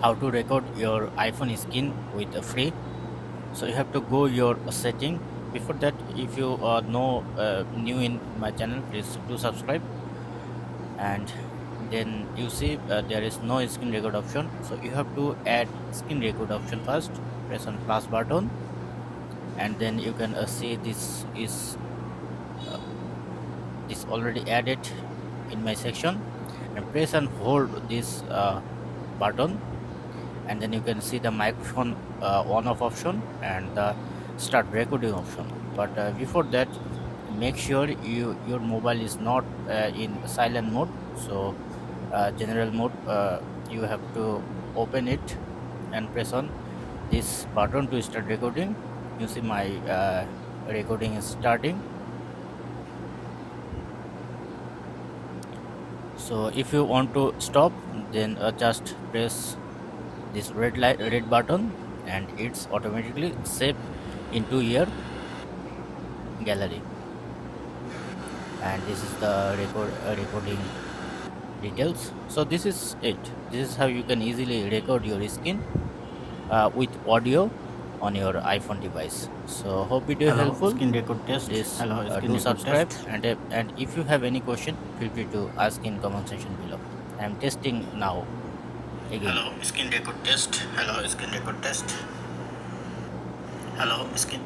how to record your iPhone screen with a free. So you have to go your setting. Before that, if you are new in my channel, please do subscribe. And then you see there is no screen record option, so you have to add screen record option first. Press on plus button, and then you can see uh, this already added in my section, and press and hold this button, and then you can see the microphone on off option and the start recording option. But before that, make sure your mobile is not in silent mode. So general mode, you have to open it and press on this button to start recording. You see my recording is starting. So if you want to stop, then just press this red button, and it's automatically saved into your gallery. And this is the recording details. So this is it. This is how you can easily record your screen with audio on your iPhone device. So hope video Hello, helpful. screen record test. Please Hello, screen do record subscribe, test. and if you have any question, feel free to ask in comment section below. I am testing now again. Hello, screen record test. Hello, screen record test. Hello, screen.